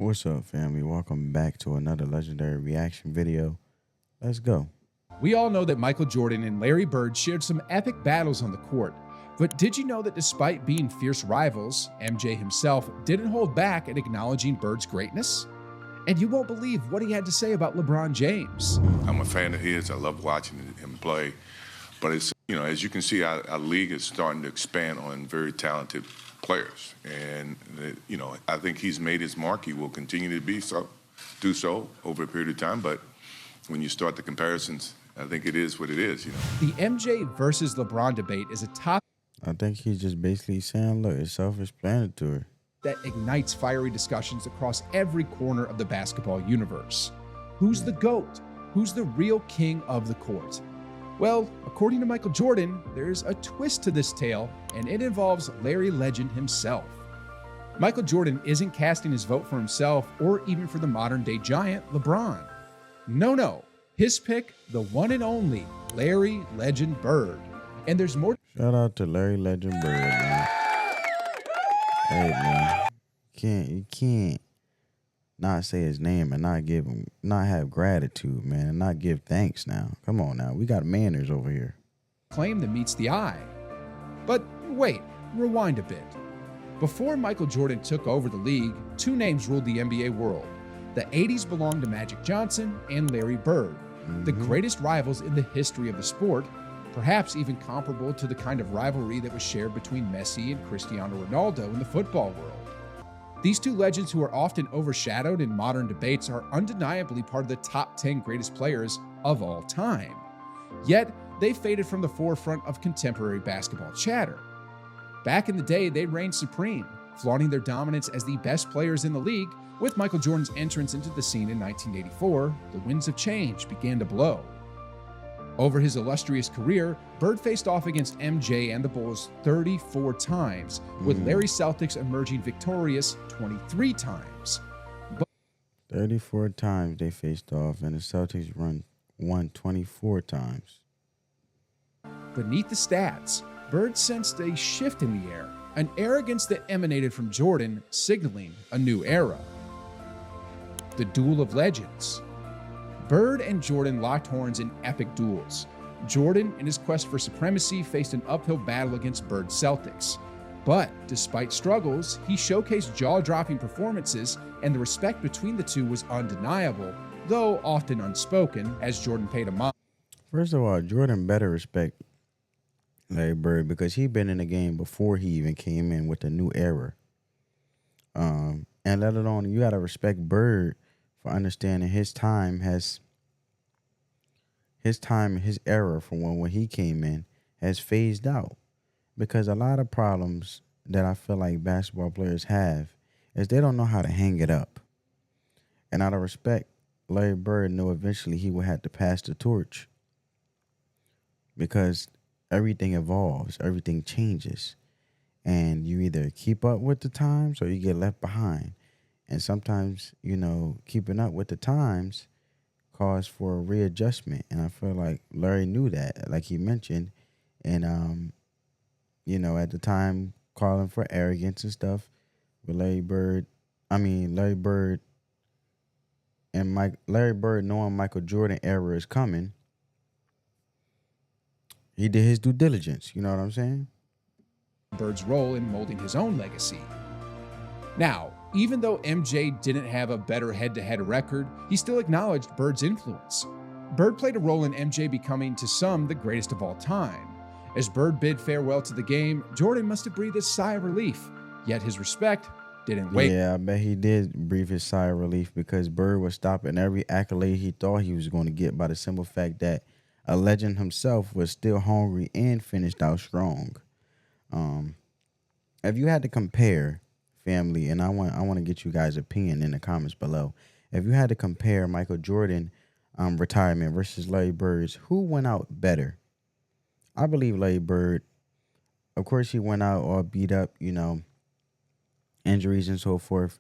What's up, family? Welcome back to another legendary reaction video. Let's go. We all know that Michael Jordan and Larry Bird shared some epic battles on the court. But did you know that despite being fierce rivals, MJ himself didn't hold back at acknowledging Bird's greatness? And you won't believe what he had to say about LeBron James. I'm a fan of his. I love watching him play. But it's, as you can see, our league is starting to expand on very talented players. And, I think he's made his mark. He will continue to do so over a period of time. But when you start the comparisons, I think it is what it is, The MJ versus LeBron debate is a topic I think he's just basically saying, look, it's self-explanatory. that ignites fiery discussions across every corner of the basketball universe. Who's the GOAT? Who's the real king of the court? Well, according to Michael Jordan, there's a twist to this tale, and it involves Larry Legend himself. Michael Jordan isn't casting his vote for himself or even for the modern-day giant, LeBron. No. His pick, the one and only Larry Legend Bird. And there's more. Shout out to Larry Legend Bird, man. Hey, man. You can't not say his name and not have gratitude, man, and not give thanks now. Come on now. We got manners over here. Claim that meets the eye. But wait, rewind a bit. Before Michael Jordan took over the league, two names ruled the NBA world. The 80s belonged to Magic Johnson and Larry Bird, the greatest rivals in the history of the sport, perhaps even comparable to the kind of rivalry that was shared between Messi and Cristiano Ronaldo in the football world. These two legends, who are often overshadowed in modern debates, are undeniably part of the top 10 greatest players of all time. Yet, they faded from the forefront of contemporary basketball chatter. Back in the day, they reigned supreme, flaunting their dominance as the best players in the league. With Michael Jordan's entrance into the scene in 1984, the winds of change began to blow. Over his illustrious career, Bird faced off against MJ and the Bulls 34 times, with Larry Celtics emerging victorious 23 times. 34 times they faced off, and the Celtics won 24 times. Beneath the stats, Bird sensed a shift in the air, an arrogance that emanated from Jordan, signaling a new era. The Duel of Legends. Bird and Jordan locked horns in epic duels. Jordan, in his quest for supremacy, faced an uphill battle against Bird's Celtics. But despite struggles, he showcased jaw-dropping performances, and the respect between the two was undeniable, though often unspoken, as Jordan paid homage. First of all, Jordan better respect Larry Bird because he'd been in the game before he even came in with a new era. And let alone, you got to respect Bird for understanding his era from when he came in has phased out. Because a lot of problems that I feel like basketball players have is they don't know how to hang it up. And out of respect, Larry Bird knew eventually he would have to pass the torch. Because everything evolves, everything changes. And you either keep up with the times or you get left behind. And sometimes, keeping up with the times calls for a readjustment. And I feel like Larry knew that, like he mentioned. And, at the time, calling for arrogance and stuff with Larry Bird knowing Michael Jordan era is coming, he did his due diligence. You know what I'm saying? Bird's role in molding his own legacy. Now, even though MJ didn't have a better head-to-head record, he still acknowledged Bird's influence. Bird played a role in MJ becoming, to some, the greatest of all time. As Bird bid farewell to the game, Jordan must have breathed a sigh of relief, yet his respect didn't wait. Yeah, I bet he did breathe his sigh of relief because Bird was stopping every accolade he thought he was going to get by the simple fact that a legend himself was still hungry and finished out strong. If you had to compare, family, and I want to get you guys' opinion in the comments below. If you had to compare Michael Jordan retirement versus Larry Bird's, who went out better? I believe Larry Bird. Of course, he went out all beat up, injuries and so forth,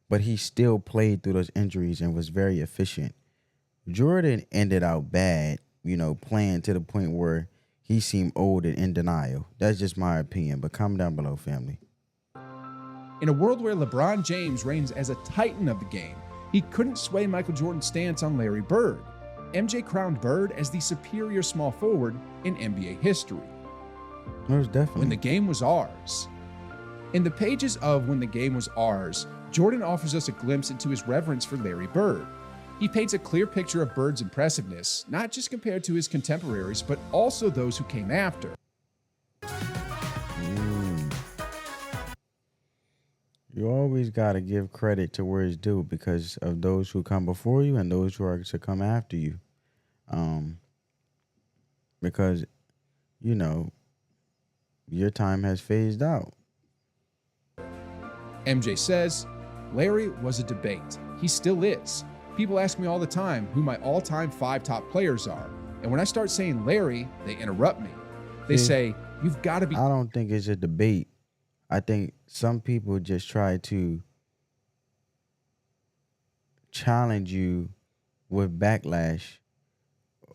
but he still played through those injuries and was very efficient. Jordan ended out bad, playing to the point where he seemed old and in denial. That's just my opinion, but comment down below, family. In a world where LeBron James reigns as a titan of the game, he couldn't sway Michael Jordan's stance on Larry Bird. MJ crowned Bird as the superior small forward in NBA history. Most definitely. When the Game Was Ours. In the pages of When the Game Was Ours, Jordan offers us a glimpse into his reverence for Larry Bird. He paints a clear picture of Bird's impressiveness, not just compared to his contemporaries, but also those who came after. You always got to give credit to where it's due because of those who come before you and those who are to come after you. Because, you know, your time has phased out. MJ says, Larry was a debate. He still is. People ask me all the time who my all-time 5 top players are. And when I start saying Larry, they interrupt me. They say, you've got to be... I don't think it's a debate. I think some people just try to challenge you with backlash,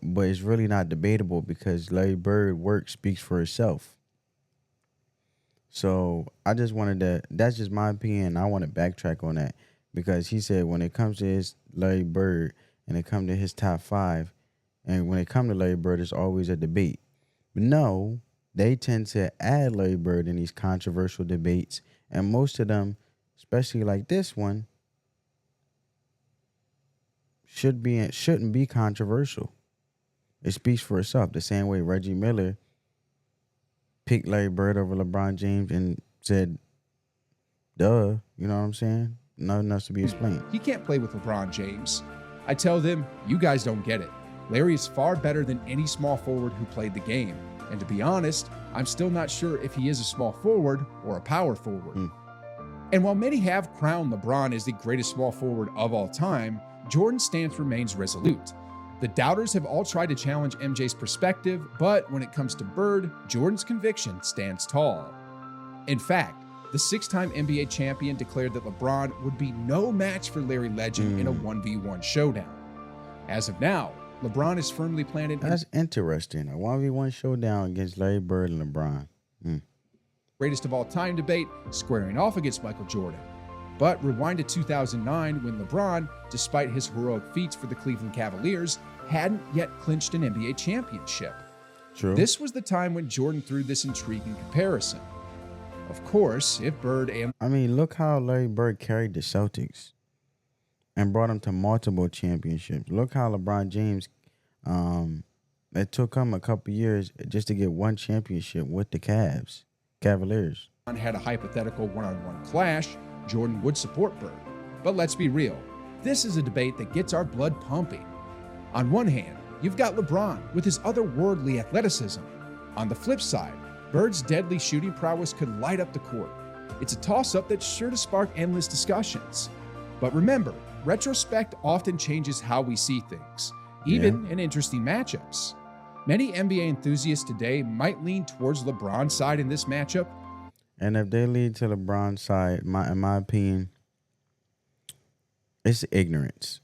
but it's really not debatable because Larry Bird work speaks for itself. So I just wanted to, that's just my opinion. I want to backtrack on that because he said when it comes to his Larry Bird and it comes to his top 5, and when it comes to Larry Bird, it's always a debate. But no, they tend to add Larry Bird in these controversial debates, and most of them, especially like this one, shouldn't be controversial. It speaks for itself. The same way Reggie Miller picked Larry Bird over LeBron James and said, duh, you know what I'm saying? Nothing else to be explained. He can't play with LeBron James. I tell them, you guys don't get it. Larry is far better than any small forward who played the game. And to be honest, I'm still not sure if he is a small forward or a power forward. And while many have crowned LeBron as the greatest small forward of all time, Jordan's stance remains resolute. The doubters have all tried to challenge MJ's perspective, but when it comes to Bird, Jordan's conviction stands tall. In fact, the 6-time NBA champion declared that LeBron would be no match for Larry Legend in a 1v1 showdown. As of now, LeBron is firmly planted. That's interesting. A 1v1 showdown against Larry Bird and LeBron. Greatest of all time debate, squaring off against Michael Jordan. But rewind to 2009 when LeBron, despite his heroic feats for the Cleveland Cavaliers, hadn't yet clinched an NBA championship. True. This was the time when Jordan threw this intriguing comparison. Of course, if Bird and... I mean, look how Larry Bird carried the Celtics and brought them to multiple championships. Look how LeBron James, it took him a couple years just to get one championship with the Cavaliers. Had a hypothetical one-on-one clash, Jordan would support Bird. But let's be real, this is a debate that gets our blood pumping. On one hand, you've got LeBron with his otherworldly athleticism. On the flip side, Bird's deadly shooting prowess could light up the court. It's a toss-up that's sure to spark endless discussions. But remember, retrospect often changes how we see things, even in interesting matchups. Many NBA enthusiasts today might lean towards LeBron's side in this matchup. And if they lead to LeBron's side, in my opinion, it's ignorance.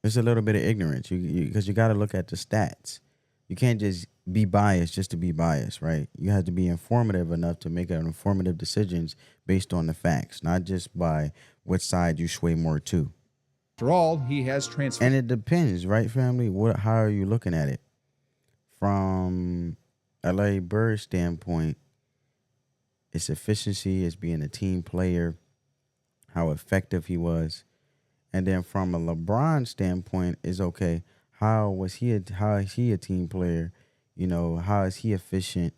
It's a little bit of ignorance because you got to look at the stats. You can't just be biased just to be biased, right? You have to be informative enough to make informative decisions based on the facts, not just by what side you sway more to. After all, he has transferred. And it depends, right, family? How are you looking at it? From a Larry Bird standpoint, its efficiency as being a team player, how effective he was. And then from a LeBron standpoint, is okay, how is he a team player? You know, how is he efficient?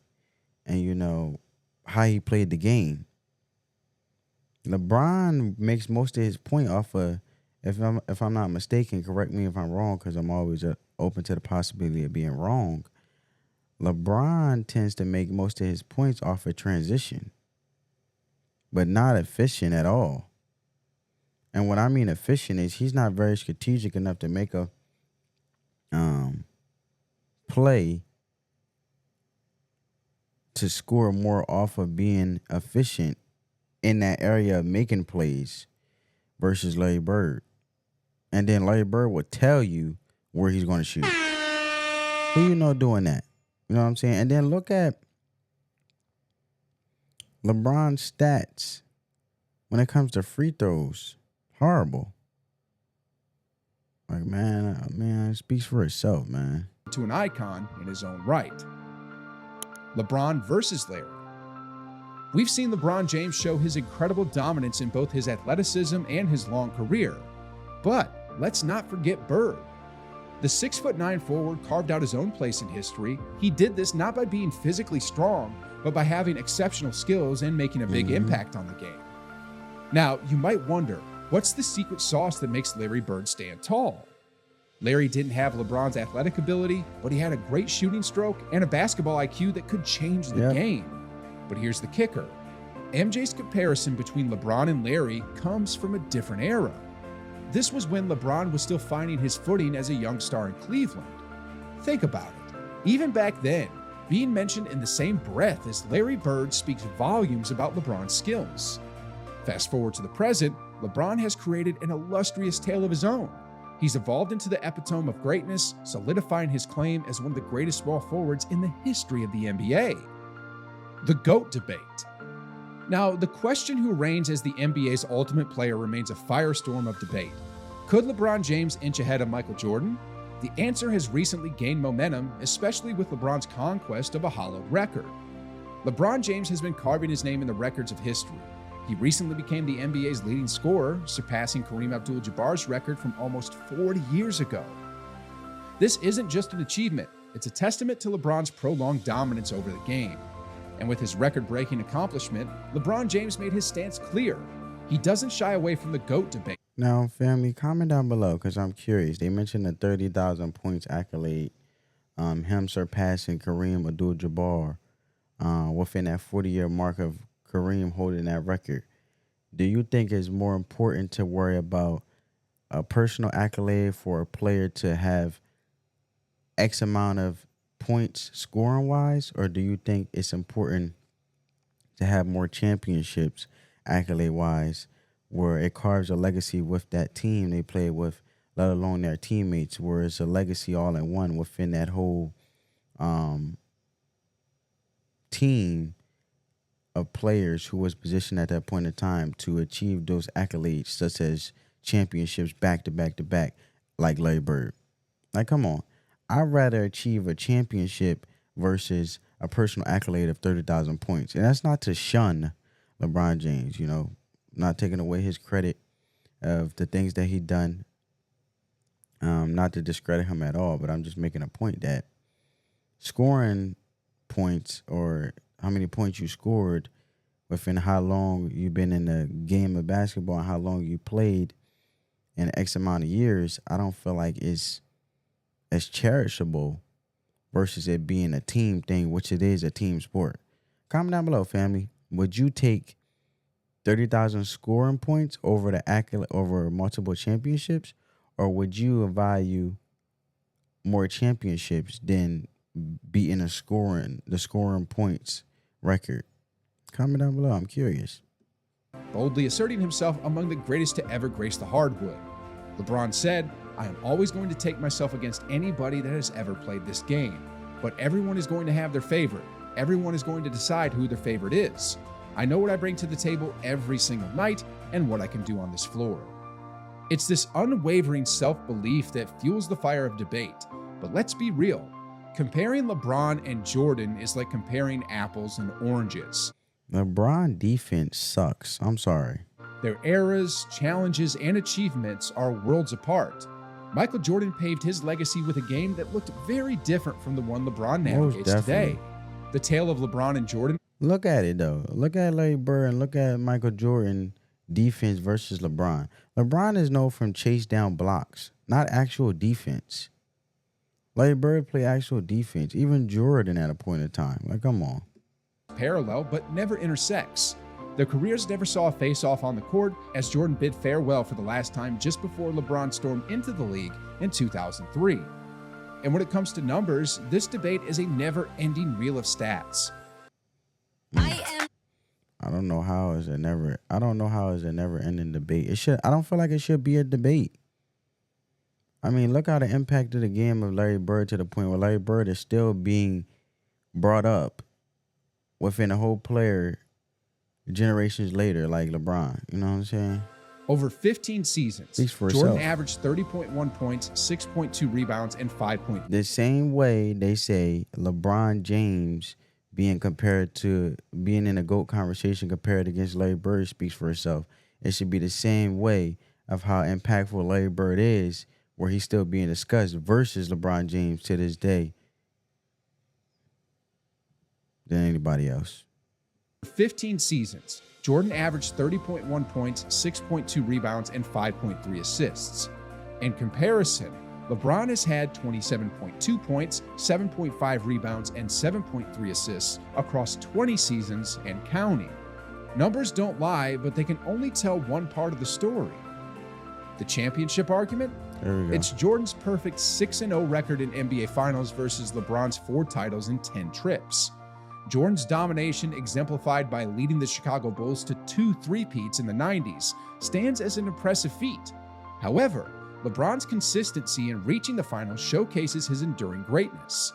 And you know, how he played the game. LeBron makes most of his point off of, if I'm not mistaken, correct me if I'm wrong, because I'm always open to the possibility of being wrong. LeBron tends to make most of his points off of transition, but not efficient at all. And what I mean efficient is he's not very strategic enough to make a play to score more off of being efficient in that area of making plays versus Larry Bird. And then Larry Bird will tell you where he's going to shoot. Who you know doing that? You know what I'm saying? And then look at LeBron's stats when it comes to free throws, horrible. Like, man, it speaks for itself, man. To an icon in his own right. LeBron versus Larry. We've seen LeBron James show his incredible dominance in both his athleticism and his long career. But let's not forget Bird. The 6'9" forward carved out his own place in history. He did this not by being physically strong, but by having exceptional skills and making a big impact on the game. Now, you might wonder, what's the secret sauce that makes Larry Bird stand tall? Larry didn't have LeBron's athletic ability, but he had a great shooting stroke and a basketball IQ that could change the game. But here's the kicker. MJ's comparison between LeBron and Larry comes from a different era. This was when LeBron was still finding his footing as a young star in Cleveland. Think about it. Even back then, being mentioned in the same breath as Larry Bird speaks volumes about LeBron's skills. Fast forward to the present, LeBron has created an illustrious tale of his own. He's evolved into the epitome of greatness, solidifying his claim as one of the greatest small forwards in the history of the NBA. The GOAT debate. Now, the question who reigns as the NBA's ultimate player remains a firestorm of debate. Could LeBron James inch ahead of Michael Jordan? The answer has recently gained momentum, especially with LeBron's conquest of a hollowed record. LeBron James has been carving his name in the records of history. He recently became the NBA's leading scorer, surpassing Kareem Abdul-Jabbar's record from almost 40 years ago. This isn't just an achievement, it's a testament to LeBron's prolonged dominance over the game. And with his record-breaking accomplishment, LeBron James made his stance clear. He doesn't shy away from the GOAT debate. Now, family, comment down below because I'm curious. They mentioned the 30,000 points accolade, him surpassing Kareem Abdul-Jabbar within that 40-year mark of Kareem holding that record. Do you think it's more important to worry about a personal accolade for a player to have X amount of points scoring wise, or do you think it's important to have more championships accolade wise where it carves a legacy with that team they play with, let alone their teammates, where it's a legacy all in one within that whole team of players who was positioned at that point in time to achieve those accolades, such as championships back to back to back, like Larry Bird. Like, come on. I'd rather achieve a championship versus a personal accolade of 30,000 points. And that's not to shun LeBron James, you know, not taking away his credit of the things that he done, not to discredit him at all, but I'm just making a point that scoring points or how many points you scored within how long you've been in the game of basketball and how long you played in X amount of years, I don't feel like it's as cherishable versus it being a team thing, which it is a team sport. Comment down below, family. Would you take 30,000 scoring points over the accolade over multiple championships, or would you value more championships than beating the scoring points record? Comment down below. I'm curious. Boldly asserting himself among the greatest to ever grace the hardwood. LeBron said, "I am always going to take myself against anybody that has ever played this game. But everyone is going to have their favorite. Everyone is going to decide who their favorite is. I know what I bring to the table every single night and what I can do on this floor." It's this unwavering self-belief that fuels the fire of debate. But let's be real. Comparing LeBron and Jordan is like comparing apples and oranges. LeBron defense sucks. I'm sorry. Their eras, challenges, and achievements are worlds apart. Michael Jordan paved his legacy with a game that looked very different from the one LeBron navigates today. The tale of LeBron and Jordan. Look at it, though. Look at Larry Bird and look at Michael Jordan defense versus LeBron. LeBron is known from chase down blocks, not actual defense. Larry Bird played actual defense. Even Jordan at a point in time. Like, come on. Parallel, but never intersects. Their careers never saw a face-off on the court as Jordan bid farewell for the last time just before LeBron stormed into the league in 2003. And when it comes to numbers, this debate is a never-ending reel of stats. I don't know how is it never ending debate. I don't feel like it should be a debate. I mean, look how the impact of the game of Larry Bird to the point where Larry Bird is still being brought up within a whole player generations later, like LeBron. You know what I'm saying? Over 15 seasons, Speaks for Jordan itself. averaged 30.1 points, 6.2 rebounds, and 5. The same way they say LeBron James being in a GOAT conversation compared against Larry Bird speaks for itself. It should be the same way of how impactful Larry Bird is, where he's still being discussed versus LeBron James to this day than anybody else. 15 seasons, Jordan averaged 30.1 points, 6.2 rebounds, and 5.3 assists. In comparison, LeBron has had 27.2 points, 7.5 rebounds, and 7.3 assists across 20 seasons and counting. Numbers don't lie, but they can only tell one part of the story. The championship argument? There we go. It's Jordan's perfect 6-0 record in NBA Finals versus LeBron's 4 titles in 10 trips. Jordan's domination, exemplified by leading the Chicago Bulls to 2 three-peats in the 90s, stands as an impressive feat. However, LeBron's consistency in reaching the finals showcases his enduring greatness.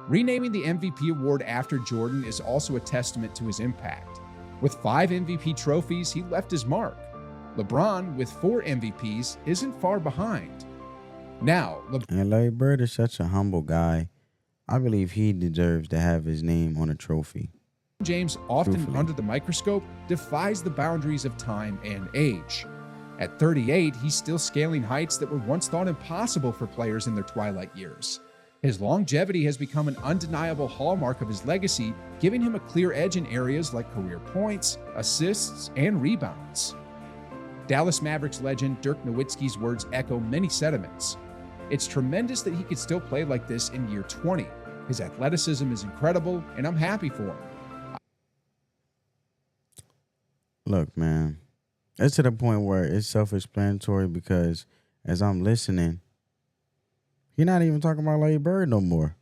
Renaming the MVP award after Jordan is also a testament to his impact. With 5 MVP trophies, he left his mark. LeBron, with 4 MVPs, isn't far behind. Now, And Larry Bird is such a humble guy. I believe he deserves to have his name on a trophy. James, often Truthfully. under the microscope, defies the boundaries of time and age. At 38, he's still scaling heights that were once thought impossible for players in their twilight years. His longevity has become an undeniable hallmark of his legacy, giving him a clear edge in areas like career points, assists, and rebounds. Dallas Mavericks legend Dirk Nowitzki's words echo many sentiments. It's tremendous that he could still play like this in year 20. His athleticism is incredible, and I'm happy for him. Look, man, it's to the point where it's self-explanatory because as I'm listening, you're not even talking about Larry Bird no more.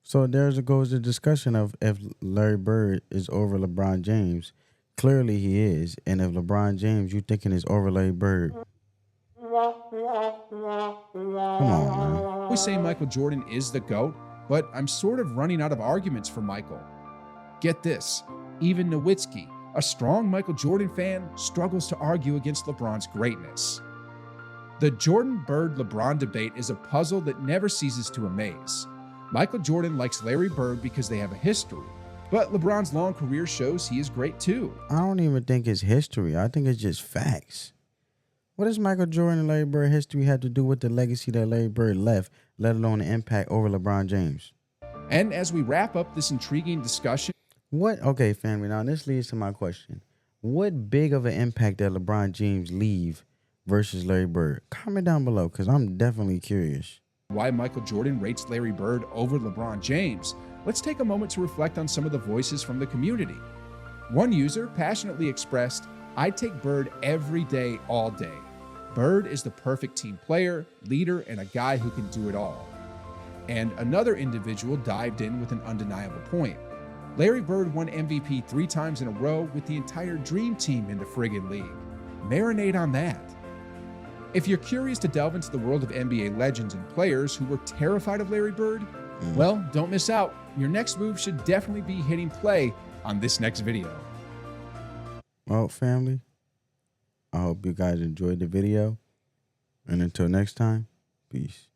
So goes the discussion of if Larry Bird is over LeBron James. Clearly he is. And if LeBron James you thinking is over Larry Bird, come on, man. We say Michael Jordan is the GOAT, but I'm sort of running out of arguments for Michael. Get this, even Nowitzki, a strong Michael Jordan fan, struggles to argue against LeBron's greatness. The Jordan-Bird-LeBron debate is a puzzle that never ceases to amaze. Michael Jordan likes Larry Bird because they have a history, but LeBron's long career shows he is great too. I don't even think it's history. I think it's just facts. What does Michael Jordan and Larry Bird history have to do with the legacy that Larry Bird left, let alone the impact over LeBron James? And as we wrap up this intriguing discussion, Okay, family, now this leads to my question. What big of an impact did LeBron James leave versus Larry Bird? Comment down below because I'm definitely curious. why Michael Jordan rates Larry Bird over LeBron James, let's take a moment to reflect on some of the voices from the community. One user passionately expressed, "I'd take Bird every day, all day. Bird is the perfect team player, leader, and a guy who can do it all." And another individual dived in with an undeniable point. Larry Bird won MVP 3 times in a row with the entire dream team in the friggin' league. Marinate on that. If you're curious to delve into the world of NBA legends and players who were terrified of Larry Bird, well, don't miss out. Your next move should definitely be hitting play on this next video. Well, family, I hope you guys enjoyed the video. And until next time, peace.